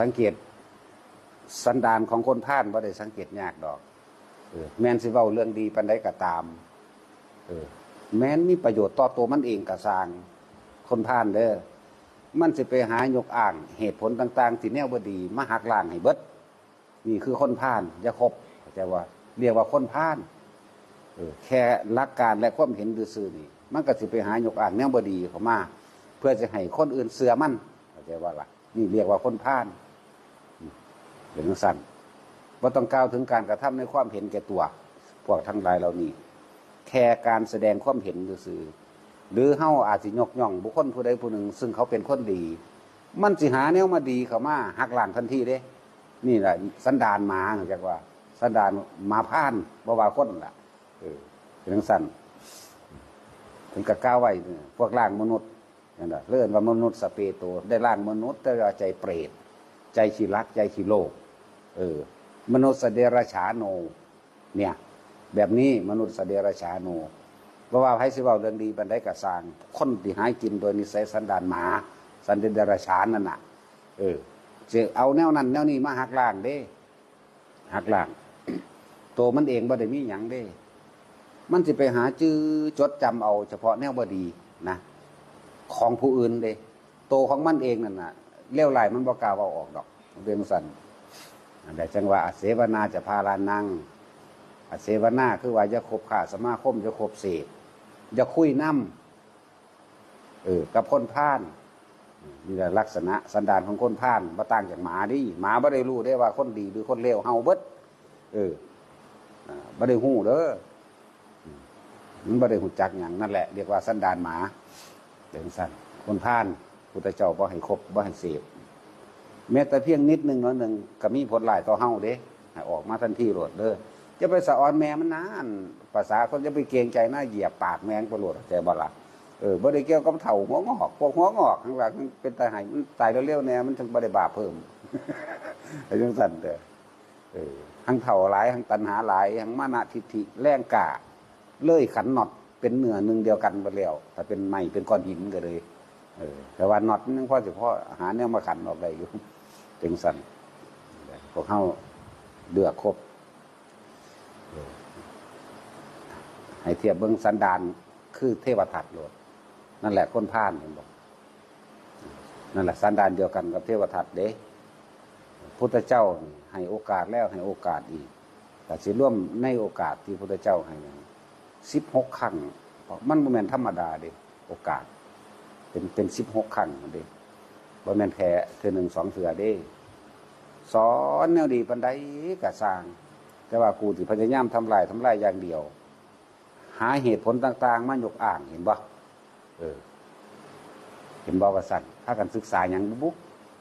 สังเกตสันดานของคนพาลบ่ได้สังเกตยากดอกแม้นสิเว้าเรื่องดีปานใดก็ตามแม้นมีประโยชน์ต่อตัวมันเองก็สร้างคนพาลเด้อมันสิไปหายกอ้างเหตุผลต่างๆที่แนวบ่ดีมาหักล้างให้เบิดนี่คือคนพาลอย่าคบเข้าใจว่าเรียกว่าคนพาลแค่หลักการและความเห็นซื่อๆนี่มันก็สิไปหายกอ้างแนวบ่ดีเข้ามาเพื่อจะให้คนอื่นเชื่อมั่นเข้าใจว่าล่ะนี่เรียกว่าคนพาลเป็นจังซั่นบ่ต้องกล่าวถึงการกระทำในความเห็นแก่ตัวพวกทั้งหลายเหล่านี้แค่การแสดงความเห็นซื่อหรือเฮาอาจสิยกย่องบุคคลผู้ใดผู้หนึ่งซึ่งเขาเป็นคนดีมันสิหาแนวมาดีเข้ามาหักล้างทันทีเด้นี่แหละสันดานหมาจักว่าสันดานหมาพานบ่ว่าคนล่ะเป็นจังซั่นถึงกับกล่าวไว้พวกร่างมนุษย์นั่นน่ะเรียกว่ามนุษย์สเปโตได้ร่างมนุษย์แต่ว่าใจเปรตใจขี้รักใจขี้โลภมนุษย์เดรัจฉานโนเนี่ยแบบนี้มนุษย์เดรัจฉานโนเพราะว่าให้สิเว้าเรื่องดีปานใดก็สร้างคนที่หายกินโดยนิสัยสันดานหมาสันเดรัจฉานนั่นน่ะจะเอาแนวนั้นแนวนี้มาหักล้างเด้หักล้างตัวมันเองบ่ได้มีหยังเด้มันสิไปหาจื้อจดจำเอาเฉพาะแนวบ่ดีนะของผู้อื่นเด้ตัวของมันเองนั่นน่ะเลวไหลมันบ่กล้าเว้าออกดอกเรื่องสั่นแต่จังว่าอเสวนาจะพาลานังอเสวนาคือว่าอย่าคบค้าสมาคมอย่าคบเสพอย่าคุยน้ำกับคนพาลนี่แหละลักษณะสันดานของคนพาลบ่ต่างจากหมาดิหมาบ่ได้รู้ได้ว่าคนดีหรือคนเลวเฮาเบิดบ่ได้ฮู้เด้อมันบ่ได้ฮู้จักหยังนั่นแหละเรียกว่าสันดานหมาเป็นสั่นคนพาลพุทธเจ้าบ่ให้คบบ่ให้เสพแม้แต่เพียงนิดนึงน้อยนึงก็มีผลหลายต่อเฮาเด้ให้ออกมาทันทีโลดเด้อจะไปสะออนแม่มันนานภาษาคนจะไปเกรงใจหน้าเหยียบปากแมงไปโลดใจบ่ล่ะบ่ได้เกี่ยวกับเฒ่าหัวงอกพวกหัวงอกข้างหลังเป็นตาให้มันตายเร็วๆแน่มันถึงบ่ได้บาปเพิ่มไอ้จังซั่นเด้อทั้งเฒ่าหลายทั้งตัณหาหลายทั้งมานะทิฏฐิแรงกล้าเลยขันน็อตเป็นเนื้อหนึ่งเดียวกันไปแล้วถ้าเป็นไม้เป็นก้อนหินก็เลยแต่ว่าน็อตนึงพอสิพอหาแนวมาขันออกได้อยู่จังซั่นพวกเฮาเดือดครบให้เทียบเบิ่งสันดานคือเทวทัตโลดนั่นแหละคนพาลเห็นบอกนั่นแหละสันดานเดียวกันกับเทวทัตเด้พุทธเจ้าให้โอกาสแล้วให้โอกาสอีกแต่สิร่วมในโอกาสที่พุทธเจ้าให้16 ครั้งมันบ่แม่นธรรมดาเด้โอกาสเป็น16 ครั้งเด้บ่แม่นแค่เทื่อ1 2เทื่อเด้สอนแนวดีปานใดก็สร้างแต่ว่ากูสิพยายามทำลายอย่างเดียวหาเหตุผลต่างๆมายกอ้างเห็นบ่เห็นบ่ว่าสั่นถ้ากันศึกษาหยังบุก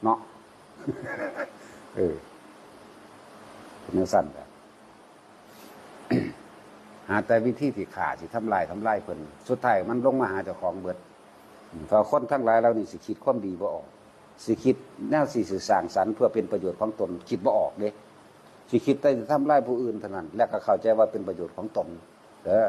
เนาะเป็นสั่นแบบหาแต่วิธีที่ขาสิทำลายเพิ่นสุดท้ายมันลงมาหาเจ้าของเบิดเพราะคนทั้งหลายเรานี่สิคิดความดีบ่ออกสิคิดแนวสิสร้างสรรค์เพื่อเป็นประโยชน์ของตนคิดบ่ออกเด้สิคิดแต่จะทำลายผู้อื่นเท่านั้นและก็เข้าใจว่าเป็นประโยชน์ของตนเด้อ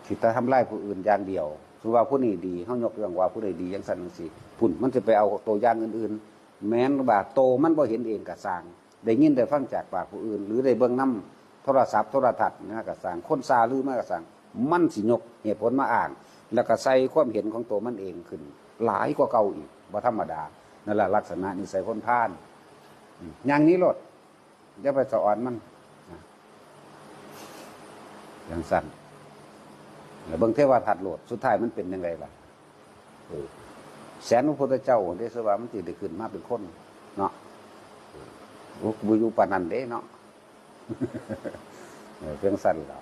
คิดแต่ทำลายผู้อื่นอย่างเดียวถือว่าผู้นี้ดีเฮายกเรื่องว่าผู้ใดดีจังซั่นจังซี่พุ่นมันจะไปเอาตัวอย่างอื่นๆแม้นว่าโตมันบ่เห็นเองก็สร้างได้ยินได้ฟังจากปากผู้อื่นหรือได้เบิ่งนำโทรศัพท์โทรทัศน์นะก็สร้างคนซาลือมาก็สร้างมันสิยกเหตุผลมาอ้างแล้วก็ใส่ความเห็นของตัวมันเองขึ้นหลายกว่าเก่าอีกบ่ธรรมดานั่นแหละลักษณะนิสัยคนพาลอย่างนี้โลดอย่าไปสอนมันอย่างสั้นแล้วเบิ่งเทวทัตโลดสุดท้ายมันเป็นยังไงล่ะแสนพระพุทธเจ้าได้สว่ามันสิได้ขึ้นมาเป็นคนเนาะบุญอยู่ปานนั้นเด้เนาะเพียงสั้นแล้ว